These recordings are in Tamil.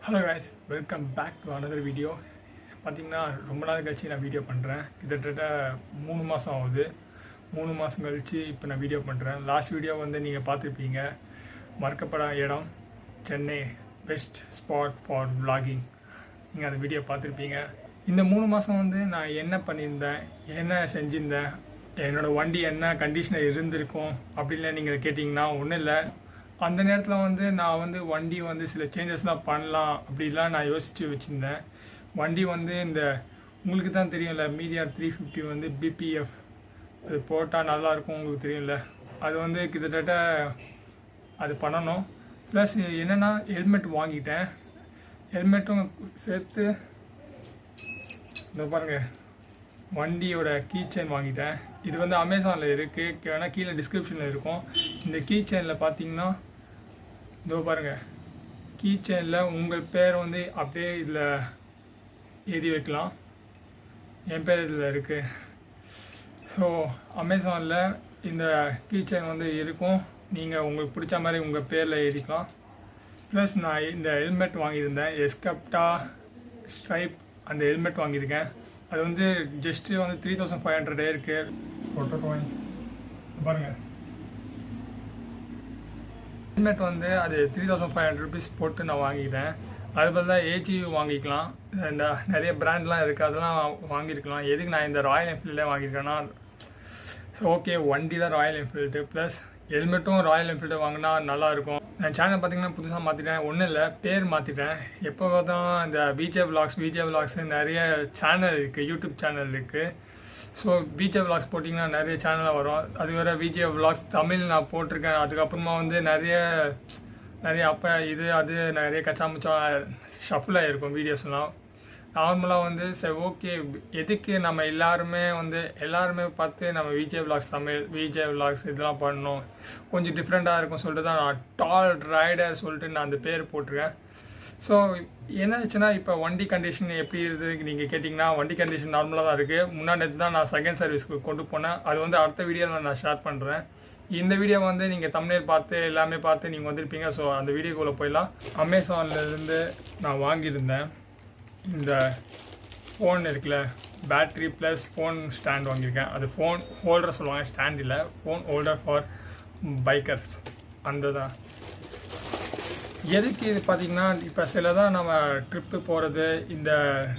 Hello guys, welcome back to another video. பார்த்தீங்கன்னா ரொம்ப நாள் கழிச்சு நான் வீடியோ பண்ணுறேன். கிட்டத்தட்ட 3 மாதம் ஆகுது. 3 மாதம் கழிச்சு இப்போ நான் வீடியோ பண்ணுறேன். லாஸ்ட் வீடியோ வந்து நீங்கள் பார்த்துருப்பீங்க. மறக்கப்படாத இடம் Chennai best spot for vlogging. நீங்கள் அந்த வீடியோ பார்த்துருப்பீங்க. இந்த 3 மாதம் வந்து நான் என்ன பண்ணியிருந்தேன், என்ன செஞ்சுருந்தேன், என்னோடய வண்டி என்ன கண்டிஷனில் இருந்திருக்கும் அப்படின்னு நீங்கள் கேட்டிங்கன்னா ஒன்றும் இல்லை. அந்த நேரத்தில் வந்து நான் வந்து வண்டி வந்து சில சேஞ்சஸ்லாம் பண்ணலாம் அப்படிலாம் நான் யோசித்து வச்சுருந்தேன். வண்டி வந்து இந்த உங்களுக்கு தான் தெரியும்ல, METEOR 350 வந்து BPF அது போட்டால் நல்லாயிருக்கும், உங்களுக்கு தெரியும்ல. அது வந்து கிட்டத்தட்ட அது பண்ணணும். ப்ளஸ் என்னென்னா ஹெல்மெட் வாங்கிட்டேன். ஹெல்மெட்டும் சேர்த்து இந்த பாருங்கள், வண்டியோட கீ செயின் வாங்கிட்டேன். இது வந்து அமேசானில் இருக்குது, வேணால் கீழே டிஸ்கிரிப்ஷனில் இருக்கும். இந்த கீ செயினில் பார்த்தீங்கன்னா இதோ பாருங்கள், கீ செயினில் உங்கள் பேர் வந்து அப்படியே இதில் எழுதி வைக்கலாம். என் பேர் இதில் இருக்குது. ஸோ அமேசானில் இந்த கீ செயின் வந்து இருக்கும். நீங்கள் உங்களுக்கு பிடிச்ச மாதிரி உங்கள் பேரில் எழுதிக்கலாம். ப்ளஸ் நான் இந்த ஹெல்மெட் வாங்கியிருந்தேன், எஸ்கப்டா ஸ்ட்ரைப் அந்த ஹெல்மெட் வாங்கியிருக்கேன். அது வந்து ஜஸ்ட்டு வந்து 3500 இருக்குது. போட்டு பாருங்கள், ஹெல்மெட் வந்து அது 3500 rupees போட்டு நான் வாங்கிட்டேன். அது பதிலாக AGU வாங்கிக்கலாம். இந்த நிறைய பிராண்ட்லாம் இருக்குது, அதெல்லாம் வாங்கியிருக்கலாம். எதுக்கு நான் இந்த ராயல் என்ஃபீல்டே வாங்கியிருக்கேன்னா, ஸோ ஓகே வண்டி தான் ராயல் என்ஃபீல்டு, ப்ளஸ் ஹெல்மெட்டும் ராயல் என்ஃபீல்டு வாங்கினா நல்லாயிருக்கும். நான் சேனல் பார்த்திங்கன்னா புதுசாக மாற்றிட்டேன். ஒன்றும் இல்லை, பேர் மாற்றிட்டேன். எப்போ தான் இந்த விஜே விலாக்ஸ் நிறைய சேனல் இருக்குது, யூடியூப் சேனல் இருக்குது. ஸோ விஜே விலாக்ஸ் போட்டிங்கன்னா நிறைய சேனலாக வரும். அது வேறு விஜே விலாக்ஸ் தமிழ் நான் போட்டிருக்கேன். அதுக்கப்புறமா வந்து நிறைய அப்போ இது அது நிறைய கச்சாமுச்சா ஷஃபிளாக இருக்கும் வீடியோஸ்லாம். நார்மலாக வந்து சரி ஓகே, எதுக்கு நம்ம எல்லாருமே பார்த்து நம்ம VJ vlogs Tamil VJ vlogs இதெல்லாம் பண்ணணும், கொஞ்சம் டிஃப்ரெண்ட்டாக இருக்கும் சொல்லிட்டு தான் நான் டால் ரைடர் சொல்லிட்டு நான் அந்த பேர் போட்டிருக்கேன். ஸோ என்னாச்சுன்னா, இப்போ வண்டி கண்டிஷன் எப்படி இருக்குது நீங்கள் கேட்டிங்கன்னா, வண்டி கண்டிஷன் நார்மலாக தான் இருக்குது. முன்னாடி தான் நான் செகண்ட் சர்வீஸ்க்கு கொண்டு போனேன். அது வந்து அடுத்த வீடியோவில் நான் ஷேர் பண்ணுறேன். இந்த வீடியோ வந்து நீங்கள் தம்ப்நெயில் பார்த்து எல்லாமே பார்த்து நீங்கள் வந்திருப்பீங்க. ஸோ அந்த வீடியோக்குள்ளே போயிடலாம். அமேசான்லேருந்து நான் வாங்கியிருந்தேன் இந்த ஃபோன் இருக்குல்ல, பேட்ரி ப்ளஸ் ஃபோன் ஸ்டாண்ட் வாங்கியிருக்கேன். அது ஃபோன் ஹோல்டர் சொல்லுவாங்க, ஸ்டாண்ட் இல்லை, ஃபோன் ஹோல்டர் ஃபார் பைக்கர்ஸ். அந்த தான் எதுக்கு இது பார்த்திங்கன்னா, இப்போ சில தான் நம்ம ட்ரிப்பு போகிறது, இந்த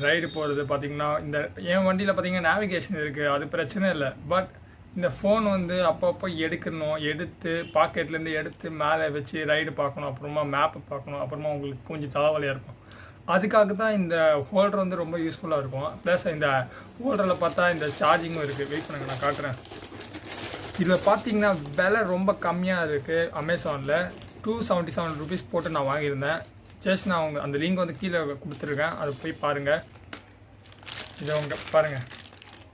ரைடு போகிறது பார்த்திங்கன்னா, இந்த என் வண்டியில் பார்த்திங்கன்னா நேவிகேஷன் இருக்குது, அது பிரச்சனை இல்லை. பட் இந்த ஃபோன் வந்து அப்பப்போ எடுத்து பாக்கெட்லேருந்து எடுத்து மேலே வச்சு ரைடு பார்க்கணும், அப்புறமா மேப்பு பார்க்கணும், அப்புறமா உங்களுக்கு கொஞ்சம் தலைவலியாக இருக்கும். அதுக்காக தான் இந்த ஹோல்டர் வந்து ரொம்ப யூஸ்ஃபுல்லாக இருக்கும். ப்ளஸ் இந்த ஹோல்டரில் பார்த்தா இந்த சார்ஜிங்கும் இருக்குது. வெயிட் பண்ணுங்கள், நான் காட்டுறேன். இதில் பார்த்திங்கன்னா விலை ரொம்ப கம்மியாக இருக்குது. அமேசானில் 277 rupees போட்டு நான் வாங்கியிருந்தேன். ஜஸ்ட் நான் அந்த லிங்க் வந்து கீழே கொடுத்துருக்கேன், அதை போய் பாருங்கள். இதை பாருங்கள்,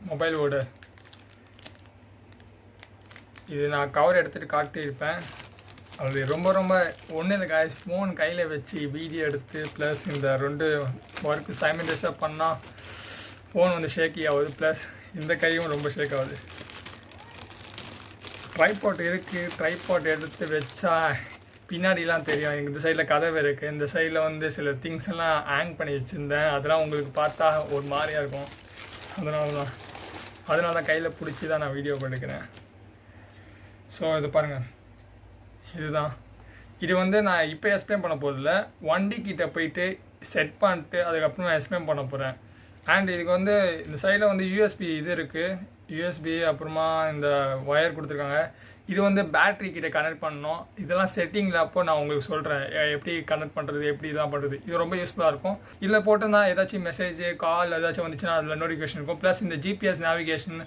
மொபைலோட இது நான் கவர் எடுத்துகிட்டு காட்டியிருப்பேன். அது ரொம்ப ஒன்றும் இல்லை காய்ஸ், ஃபோன் கையில் வச்சு வீடியோ எடுத்து ப்ளஸ் இந்த 2 ஒர்க்கு சைமல்டேனியஸாக பண்ணால் ஃபோன் வந்து ஷேக்கி ஆகுது, ப்ளஸ் இந்த கையும் ரொம்ப ஷேக் ஆகுது. ட்ரைபாட் இருக்குது, ட்ரைபாட் எடுத்து வச்சா பின்னாடிலாம் தெரியும். இந்த சைடில் கதவு இருக்குது, இந்த சைடில் வந்து சில திங்ஸ் எல்லாம் ஹேங் பண்ணி வச்சுருந்தேன். அதெல்லாம் உங்களுக்கு பார்த்தா ஒரு மாதிரியாக இருக்கும். அதனால தான் கையில் பிடிச்சி தான் நான் வீடியோ எடுக்கிறேன். ஸோ இது பாருங்கள், இதுதான். இது வந்து நான் இப்போ எக்ஸ்பிளைன் பண்ண போகிறதில்ல, வண்டிக்கிட்ட போயிட்டு செட் பண்ணிட்டு அதுக்கப்புறமா எக்ஸ்பிளைன் பண்ண போகிறேன். அண்ட் இதுக்கு வந்து இந்த சைடில் வந்து USB இது இருக்குது, USB அப்புறமா இந்த ஒயர் கொடுத்துருக்காங்க. இது வந்து பேட்ரி கிட்ட கனெக்ட் பண்ணணும். இதெல்லாம் செட்டிங்கில் அப்போ நான் உங்களுக்கு சொல்கிறேன் எப்படி கனெக்ட் பண்ணுறது, எப்படி இதெல்லாம் பண்ணுறது. இது ரொம்ப யூஸ்ஃபுல்லாக இருக்கும். இதில் போட்டோன்னா ஏதாச்சும் மெசேஜ் கால் ஏதாச்சும் வந்துச்சுன்னா அதில் நோட்டிஃபிகேஷன் இருக்கும். ப்ளஸ் இந்த GPS நேவிகேஷன்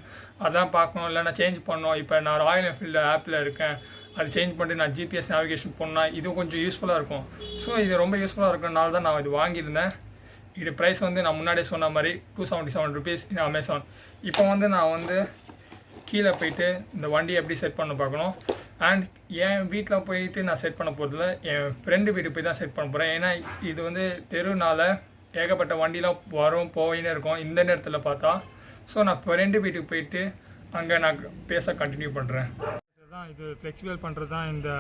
அதெல்லாம் பார்க்கணும், இல்லை நான் சேஞ்ச் பண்ணணும். இப்போ நான் ராயல் என்ஃபீல்டு ஆப்பில் இருக்கேன், அது சேஞ்ச் பண்ணிட்டு நான் GPS நேவிகேஷன் பண்ணால் இது கொஞ்சம் யூஸ்ஃபுல்லாக இருக்கும். ஸோ இது ரொம்ப யூஸ்ஃபுல்லாக இருக்கிறனால தான் நான் இது வாங்கியிருந்தேன். இது ப்ரைஸ் வந்து நான் முன்னாடியே சொன்ன மாதிரி 277 rupees in அமேசான். இப்போ வந்து நான் வந்து கீழே போயிட்டு இந்த வண்டி எப்படி செட் பண்ண பார்க்கணும். அண்ட் என் வீட்டில் போயிட்டு நான் செட் பண்ண போகிறதில்ல, என் ஃப்ரெண்டு வீட்டுக்கு போய் தான் செட் பண்ண போகிறேன். ஏன்னா இது வந்து தெருனால ஏகப்பட்ட வண்டிலாம் வரும் போயின்னு இருக்கும் இந்த நேரத்தில் பார்த்தா. ஸோ நான் ஃப்ரெண்டு வீட்டுக்கு போயிட்டு அங்கே நான் பேச கண்டினியூ பண்ணுறேன். இதுதான் இது ஃப்ளெக்சிபிள் பண்ணுறது தான் இந்த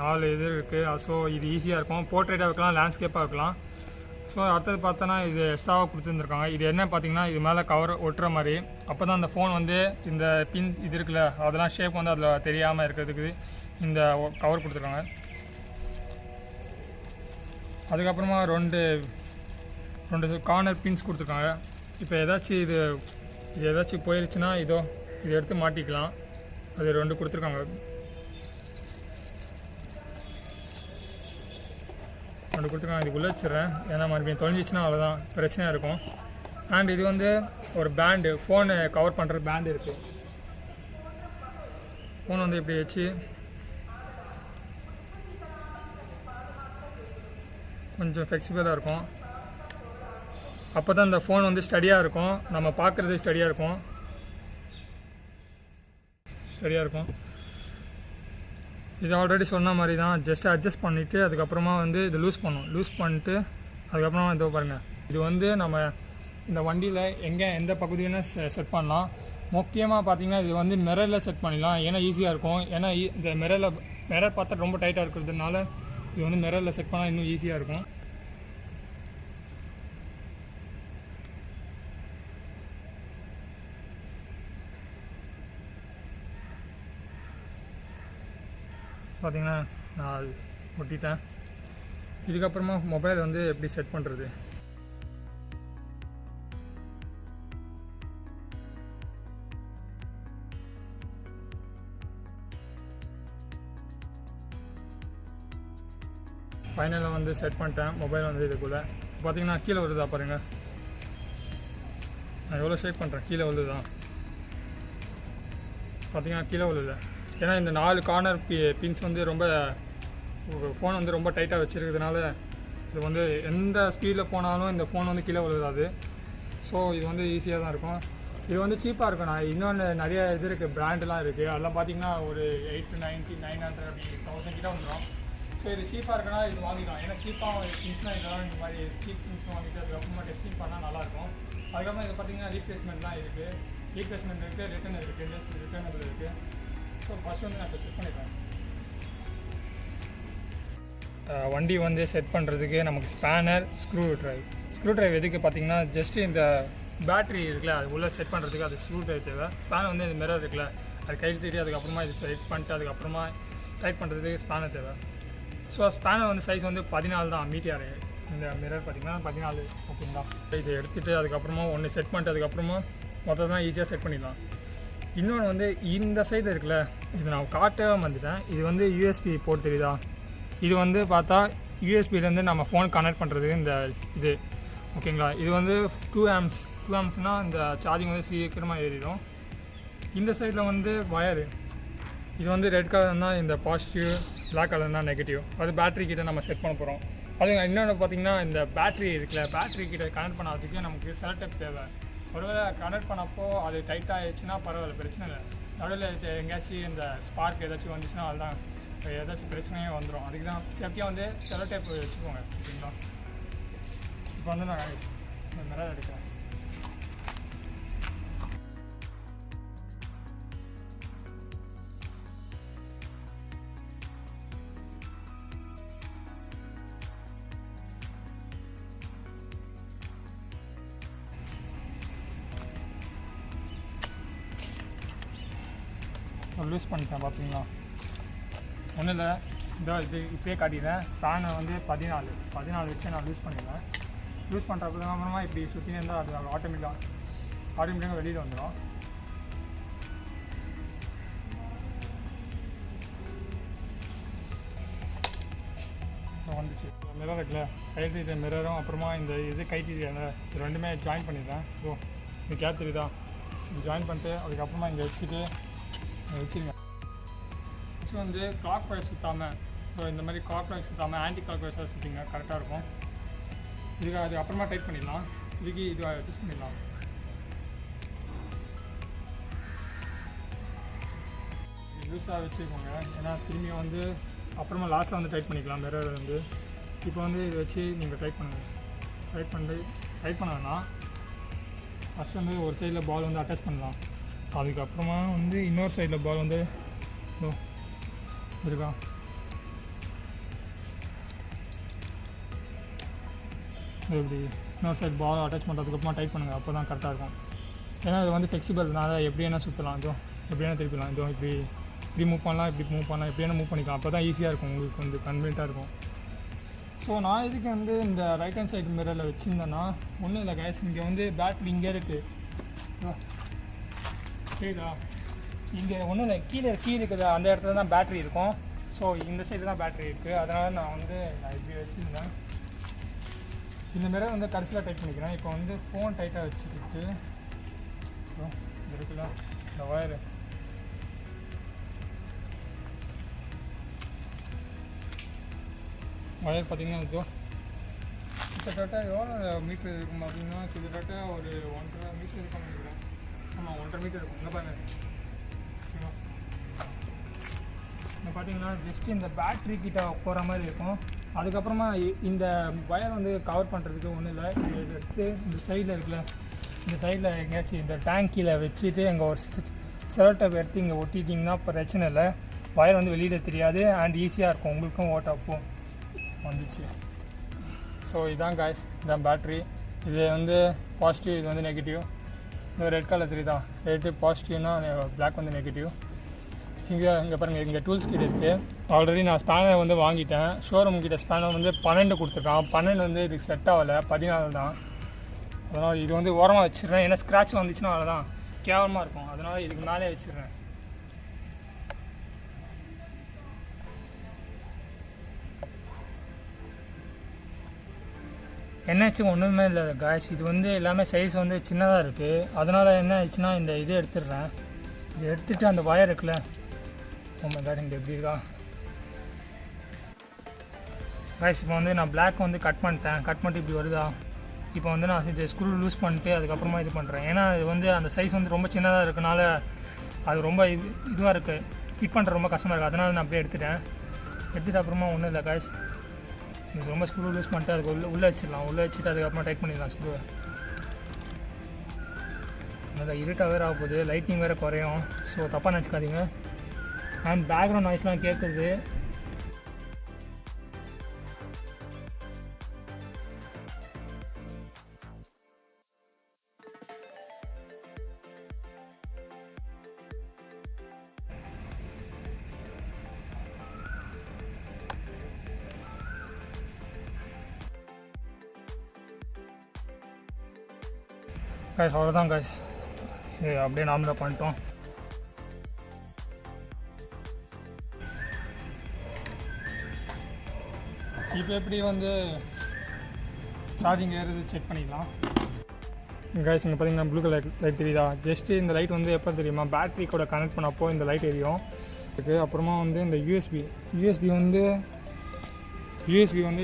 4 இது இருக்குது. ஸோ இது ஈஸியாக இருக்கும். போர்ட்ரேட்டாக வைக்கலாம், லேண்ட்ஸ்கேப்பாக வைக்கலாம். ஸோ அடுத்தது பார்த்தோன்னா இது எக்ஸ்ட்ராவாக கொடுத்துருந்துருக்காங்க. இது என்ன பார்த்தீங்கன்னா இது மேலே கவர் ஒட்டுற மாதிரி, அப்போ தான் அந்த ஃபோன் வந்து இந்த பின் இது இருக்குல்ல அதெல்லாம் ஷேப் வந்து அதில் தெரியாமல் இருக்கிறதுக்கு இந்த கவர் கொடுத்துருக்காங்க. அதுக்கப்புறமா ரெண்டு கார்னர் பின்ஸ் கொடுத்துருக்காங்க. இப்போ ஏதாச்சும் இது ஏதாச்சும் போயிடுச்சுன்னா இதை எடுத்து மாட்டிக்கலாம். அது 2 கொடுத்துருக்காங்க. 2 கொடுத்துருக்காங்க. இதுக்குள்ளே வச்சுறேன், ஏன்னா மறுபடியும் தொலைஞ்சிச்சுன்னா அவ்வளோதான் பிரச்சனையாக இருக்கும். அண்ட் இது வந்து ஒரு பேண்டு, ஃபோனை கவர் பண்ணுற பேண்டு இருக்குது. ஃபோன் வந்து இப்படி வச்சு கொஞ்சம் ஃப்ளெக்சிபிளாக இருக்கும். அப்போ தான் இந்த ஃபோன் வந்து ஸ்டடியாக இருக்கும், நம்ம பார்க்குறது ஸ்டடியாக இருக்கும். இது ஆல்ரெடி சொன்ன மாதிரி தான், ஜஸ்ட் அட்ஜஸ்ட் பண்ணிவிட்டு அதுக்கப்புறமா வந்து இது லூஸ் பண்ணிட்டு அதுக்கப்புறமா இதோ பாருங்கள். இது வந்து நம்ம இந்த வண்டியில் எந்த பகுதியினா செட் பண்ணலாம். முக்கியமாக பார்த்தீங்கன்னா இது வந்து மிரரில் செட் பண்ணிடலாம், ஏன்னா ஈஸியாக இருக்கும். ஏன்னா இந்த மிரர் பார்த்தா ரொம்ப டைட்டாக இருக்கிறதுனால இது வந்து மிரரில் செட் பண்ணால் இன்னும் ஈஸியாக இருக்கும். பார்த்தீங்கன்னா நான் ஒட்டிட்டேன். இதுக்கப்புறமா மொபைல் வந்து எப்படி செட் பண்ணுறது, ஃபைனலாக வந்து செட் பண்ணிட்டேன் மொபைல் வந்து இதுக்குள்ளே. பார்த்தீங்கன்னா கீழே வருதா பாருங்கள், நான் எவ்வளோ ஷேக் பண்ணுறேன் கீழே விழுதான். பார்த்தீங்கன்னா கீழே விழுல, ஏன்னா இந்த 4 கார்னர் பின்ஸ் வந்து ரொம்ப ஃபோன் வந்து ரொம்ப டைட்டாக வச்சுருக்கிறதுனால இது வந்து எந்த ஸ்பீடில் போனாலும் இந்த ஃபோன் வந்து கீழே விழுதாது. ஸோ இது வந்து ஈஸியாக தான் இருக்கும். இது வந்து சீப்பாக இருக்கும். நான் இன்னொன்று நிறைய இது இருக்குது, பிராண்டெலாம் இருக்குது. அதெல்லாம் பார்த்தீங்கன்னா ஒரு 890, 900 அப்படி 1000 கிட்ட வந்துடும். ஸோ இது சீப்பாக இருக்குன்னா இது வாங்கிக்கலாம். ஏன்னா சீப்பாக திங்ஸ்னால் இதெல்லாம் இந்த மாதிரி சீப் திங்ஸ் வாங்கிட்டு அதுக்கப்புறமா டெஸ்டிங் பண்ணால் நல்லாயிருக்கும். அதுக்கப்புறம் இது பார்த்தீங்கன்னா ரீப்ளேஸ்மெண்ட்லாம் இருக்குது, ரிட்டர்ன் இருக்குது, ரிட்டர்னபிள் இருக்குது. ஸோ ஃபஸ்ட் வந்து நான் இப்போ செட் பண்ணிப்பேன். வண்டி வந்து செட் பண்ணுறதுக்கு நமக்கு ஸ்பேனர், ஸ்க்ரூ ட்ரைவ் எதுக்கு பார்த்தீங்கன்னா ஜஸ்ட்டு இந்த பேட்ரி இருக்குல்ல அது உள்ளே செட் பண்ணுறதுக்கு அது ஸ்க்ரூ ட்ரைவ் தேவை. ஸ்பேனர் வந்து இந்த மிரர் இருக்குல்ல அது கையில் அதுக்கப்புறமா இது செட் பண்ணிட்டு அதுக்கப்புறமா டைட் பண்ணுறதுக்கு ஸ்பேனர் தேவை. ஸோ ஸ்பேனர் வந்து சைஸ் வந்து 14 தான், METEOR. இந்த மிரர் பார்த்திங்கன்னா 14, ஓகேங்களா. இதை எடுத்துகிட்டு அதுக்கப்புறமா ஒன்று செட் பண்ணிட்டு அதுக்கப்புறமா மொத்தம் தான் ஈஸியாக செட் பண்ணிடலாம். இன்னொன்று வந்து இந்த சைடு இருக்குல்ல இது நான் காட்டவே வந்துட்டேன். இது வந்து USB போர்ட் தெரியுதா, இது வந்து பார்த்தா யூஎஸ்பிலேருந்து நம்ம ஃபோன் கனெக்ட் பண்ணுறதுக்கு இந்த இது, ஓகேங்களா. இது வந்து 2 ஆம்ஸ்னால் இந்த சார்ஜிங் வந்து சீக்கிரமாக ஏறிடும். இந்த சைடில் வந்து வயரு, இது வந்து ரெட் கலர் தான் இந்த பாசிட்டிவ், பிளாக் கலர் தான் நெகட்டிவ். அது பேட்ரி கிட்ட நம்ம செட் பண்ண போகிறோம். அது இன்னொன்று பார்த்திங்கன்னா இந்த பேட்ரி இருக்குல்ல, பேட்ரி கிட்ட கனெக்ட் பண்ணாததுக்கு நமக்கு செலக்டப் தேவை. ஒருவேளை கனெக்ட் பண்ணப்போ அது டைட்டாக ஆகிடுச்சுன்னா பரவாயில்ல, பிரச்சனை இல்லை. நடுவில் எங்கேயாச்சும் இந்த ஸ்பார்க் ஏதாச்சும் வந்துச்சுன்னா அதுதான் ஏதாச்சும் பிரச்சனையே வந்துடும். அதுக்கு தான் சேஃப்டியாக வந்து செலோ டேப் வச்சுக்கோங்க, ஓகேங்களா. இப்போ வந்து நான் இந்த மிரர் எடுக்கிறேன். லூஸ் பண்ணிட்டேன் பார்த்தீங்களா. ஒன்றும் இல்லை, இது இப்போயே காட்டிடுறேன். ஸ்பேனை வந்து 14 வச்சு நான் லூஸ் பண்ணிடுவேன். லூஸ் பண்ணுறப்ப அப்புறமா இப்படி சுற்றினே இருந்தால் அது ஆட்டோமேட்டிக்காக வெளியில் வந்துடும். வந்துச்சு மிரர் இருக்குல்ல, கைட்டு மிரரும் அப்புறமா இந்த இது கைட்டு இது ரெண்டுமே ஜாயின் பண்ணிடுறேன். இது கேப் தெரியுதா, இது ஜாயின் பண்ணிட்டு அதுக்கப்புறமா இங்கே வச்சுருங்க. ஃபஸ்ட்டு வந்து கிளாக் வைஸ் சுற்றாமல், ஸோ இந்த மாதிரி கிளாக் வைஸ் சுற்றாமல் ஆன்டி கிளாக் வைஸாக சுற்றிங்க, கரெக்டாக இருக்கும். இதுக்கு அதுக்கப்புறமா டைட் பண்ணிடலாம். இதுக்கு இது அட்ஜஸ்ட் பண்ணிடலாம். லூஸாக வச்சுக்கோங்க, ஏன்னா திரும்பியும் வந்து அப்புறமா லாஸ்ட்டில் வந்து டைட் பண்ணிக்கலாம். மிரர் வந்து இப்போ வந்து இதை வச்சு நீங்கள் டைட் பண்ண வேணாம். ஃபஸ்ட் வந்து ஒரு சைடில் பால் வந்து அட்டாச் பண்ணலாம். அதுக்கப்புறமா வந்து இன்னொரு சைடில் பால் வந்து இருக்கா, இப்படி இன்னொரு சைடு பால் அட்டாச் பண்ணுறதுக்கப்புறமா டைட் பண்ணுங்கள், அப்போ தான் கரெக்டாக இருக்கும். ஏன்னா இது வந்து ஃப்ளெக்சிபிள்னால எப்படி வேணால் சுற்றலாம், இதுவும் எப்படி வேணால் திருப்பிடலாம், இதுவும் இப்படி மூவ் பண்ணலாம், இப்படி மூவ் பண்ணலாம், எப்படி வேணால் மூவ் பண்ணிக்கலாம். அப்போ தான் ஈஸியாக இருக்கும், உங்களுக்கு வந்து கன்வீனியண்ட்டாக இருக்கும். ஸோ நான் இதுக்கு வந்து இந்த ரைட் ஹேண்ட் சைடு மிரரில் வச்சுருந்தேன்னா ஒன்றும் இல்லை கைஸ், இங்கே வந்து பேட்ரி இங்கே இருக்குது சரிதா, இங்கே ஒன்றும் இல்லை, கீழே இருக்குது அந்த இடத்துல தான் பேட்ரி இருக்கும். ஸோ இந்த சைடு தான் பேட்ரி இருக்குது, அதனால் நான் இப்படி வச்சுருந்தேன். இந்த மிரர் வந்து கடைசியில் டைட் பண்ணிக்கிறேன். இப்போ வந்து ஃபோன் டைட்டாக வச்சுக்கிட்டு இருக்குல்ல இந்த ஒயரு, பார்த்தீங்கன்னா இதோ கிட்டத்தட்ட எவ்வளோ மீட்ரு இருக்கும் பார்த்தீங்கன்னா, கிட்டத்தட்ட ஒரு 1.5 மீட்டர் இருக்கும் நினைக்கிறேன். ஆமாம் 1.5 மீட்டர் இருக்கும். என்ன பாருங்க, இப்போ பார்த்தீங்கன்னா ஜஸ்ட் இந்த பேட்ரி கிட்ட போகிற மாதிரி இருக்கும். அதுக்கப்புறமா இந்த ஒயர் வந்து கவர் பண்ணுறதுக்கு ஒன்றும் இல்லை, இதை எடுத்து இந்த சைடில் இருக்குல்ல, இந்த சைடில் எங்கேயாச்சும் இந்த டேங்கில் வச்சுட்டு எங்கள் ஒரு செலட்டை எடுத்து இங்கே ஒட்டிட்டிங்கன்னா பிரச்சனை இல்லை, ஒயர் வந்து வெளியில் தெரியாது அண்ட் ஈஸியாக இருக்கும் உங்களுக்கும் ஓட்டப்போ வந்துச்சு. ஸோ இதுதான் காய்ஸ், இதுதான் பேட்ரி. இது வந்து பாசிட்டிவ், இது வந்து நெகட்டிவ். இந்த ரெட் கலர் தெரியுதா, ரெட்டு பாசிட்டிவ்னா பிளாக் வந்து நெகட்டிவ். இங்கே பாருங்கள், இங்கே டூல்ஸ் கிட்ட இருக்குது. ஆல்ரெடி நான் ஸ்பேனர் வந்து வாங்கிட்டேன், ஷோரூம் கிட்ட ஸ்பேனர் வந்து 12 கொடுத்துருக்கான். 12 வந்து இதுக்கு செட் ஆகலை, 14 தான். அதனால் இது வந்து ஓரமாக வச்சிடுறேன், ஏன்னா ஸ்க்ராட்ச் வந்துச்சுன்னா அவ்வளோதான் கேவலமாக இருக்கும், அதனால் இதுக்கு மேலே வச்சிடுறேன். என்னாச்சு ஒன்றுமே இல்லை காய்ஸ், இது வந்து எல்லாமே சைஸ் வந்து சின்னதாக இருக்குது. அதனால் என்ன ஆயிடுச்சுன்னா இந்த இது எடுத்துடுறேன். இது எடுத்துகிட்டு அந்த ஒயர் இருக்குல்ல, இங்கே எப்படி இருக்கா காய்ஸ், இப்போ வந்து நான் பிளாக் வந்து கட் பண்ணிட்டு இப்படி வருதா. இப்போ வந்து நான் இது ஸ்க்ரூ லூஸ் பண்ணிட்டு அதுக்கப்புறமா இது பண்ணுறேன். ஏன்னா இது வந்து அந்த சைஸ் வந்து ரொம்ப சின்னதாக இருக்கனால அது ரொம்ப இதுவாக இருக்குது, ஃபிட் பண்ணுற ரொம்ப கஷ்டமாக இருக்குது. அதனால் நான் அப்படியே எடுத்துகிட்டு அப்புறமா ஒன்றும் இல்லை காய்ஸ், இது ரொம்ப ஸ்க்ரூ லூஸ் பண்ணிட்டு அதுக்கு உள்ளே வச்சிடலாம். உள்ளே வச்சுட்டு அதுக்கப்புறமா டைட் பண்ணிடலாம் ஸ்க்ரூவை. நல்லா இருட்டாக வேறு ஆக போகுது, லைட்டிங் வேறு குறையும். ஸோ தப்பாக நினச்சிக்காதீங்க. அண்ட் பேக்ரவுண்ட் நாய்ஸ்லாம் கேட்குறது. காய்ஸ் அவ்வளோதான் காய்ஸ், இது அப்படியே நார்மலாக பண்ணிட்டோம். இப்போ எப்படி வந்து சார்ஜிங் ஏறுது செக் பண்ணிக்கலாம். காய்ஸ் இங்கே பார்த்தீங்கன்னா ப்ளூ கலர் லைட் தெரியுதா, ஜஸ்ட்டு இந்த லைட் வந்து எப்போ தெரியுமா, பேட்ரி கூட கனெக்ட் பண்ணப்போ இந்த லைட் எரியும். அப்புறமா வந்து இந்த யூஎஸ்பி வந்து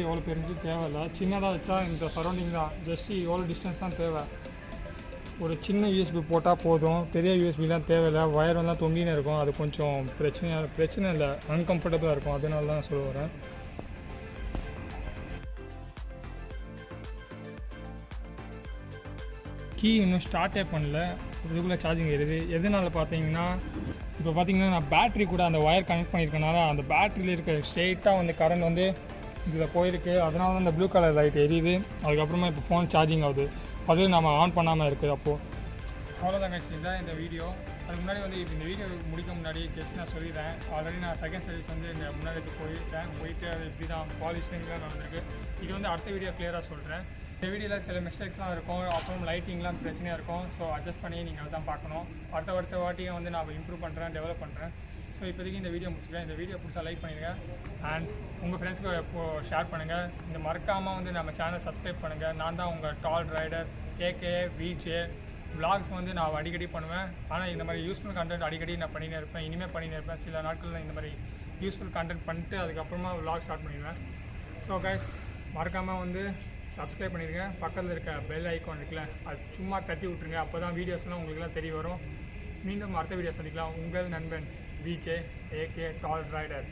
எவ்வளோ பெருசு தேவையில்லை, சின்னதாக வச்சா இந்த சரௌண்டிங் தான், ஜஸ்ட்டு எவ்வளோ டிஸ்டன்ஸ் தான் தேவை. ஒரு சின்ன யூஎஸ்பி போட்டால் போதும், பெரிய யூஎஸ்பிலாம் தேவையில்லை. ஒயரெல்லாம் தொங்கின்னு இருக்கும், அது கொஞ்சம் பிரச்சனை இல்லை, அன்கம்ஃபர்டபுளாக இருக்கும். அதனால தான் சொல்ல வரேன். கீ இன்னும் ஸ்டார்ட்டே பண்ணல, இதுக்குள்ளே சார்ஜிங் ஏறுது. எதனால் பார்த்தீங்கன்னா, இப்போ பார்த்தீங்கன்னா நான் பேட்ரி கூட அந்த ஒயர் கனெக்ட் பண்ணியிருக்கனால அந்த பேட்டரியில் இருக்க ஸ்ட்ரெயிட்டாக வந்து கரண்ட் வந்து இதில் போயிருக்கு. அதனால தான் இந்த ப்ளூ கலர் லைட் எரியுது. அதுக்கப்புறமா இப்போ ஃபோன் சார்ஜிங் ஆகுது, அதுவும் நம்ம ஆன் பண்ணாமல் இருக்குது. அப்போது அவ்வளோதாங்க இதுதான் இந்த வீடியோ. அதுக்கு முன்னாடி வந்து இப்போ இந்த வீடியோ முடிக்க முன்னாடி ஜஸ்ட் நான் சொல்லிடுறேன், ஆல்ரெடி நான் செகண்ட் சர்வீஸ் வந்து இந்த முன்னாடி போயிட்டு அது இப்படி தான் பாலிஷிங்லாம் நடந்திருக்கு. இது வந்து அடுத்த வீடியோ கிளியராக சொல்கிறேன். இந்த வீடியோவில் சில மிஸ்டேக்ஸ்லாம் இருக்கும், அப்புறம் லைட்டிங்லாம் பிரச்சனையாக இருக்கும். ஸோ அட்ஜஸ்ட் பண்ணி நீங்கள் தான் பார்க்கணும். அடுத்த வாட்டியும் வந்து நான் இம்ப்ரூவ் பண்ணுறேன், டெவலப் பண்ணுறேன். ஸோ இப்போதைக்கு இந்த வீடியோ முடிச்சுக்கிறேன். இந்த வீடியோ பிடிச்சா லைக் பண்ணிடுங்க அண்ட் உங்கள் ஃப்ரெண்ட்ஸ்க்கு ஷேர் பண்ணுங்கள். இந்த மறக்காமல் வந்து நம்ம சேனல் சப்ஸ்கிரைப் பண்ணுங்கள். நான் தான் உங்கள் டால் ரைடர் கேகே விஜே. vlogs வந்து நான் அடிக்கடி பண்ணுவேன், ஆனால் இந்த மாதிரி யூஸ்ஃபுல் கண்டென்ட் அடிக்கடி நான் பண்ணினே இருப்பேன், இனிமேல் பண்ணினே இருப்பேன். சில நாட்களில் இந்த மாதிரி யூஸ்ஃபுல் கண்டென்ட் பண்ணிட்டு அதுக்கப்புறமா vlog ஸ்டார்ட் பண்ணிடுவேன். ஸோ கைஸ் மறக்காமல் வந்து சப்ஸ்கிரைப் பண்ணிடுங்க. பக்கத்தில் இருக்க பெல் ஐக்கான் இருக்குல்ல, அது சும்மா தட்டி விட்ருங்க, அப்போ தான் வீடியோஸ்லாம் உங்களுக்குலாம் தெரிய வரும். மீண்டும் அடுத்த வீடியோ சந்திக்கலாம். உங்கள் நண்பன் விஜே ஏகே டால் ரைடர்.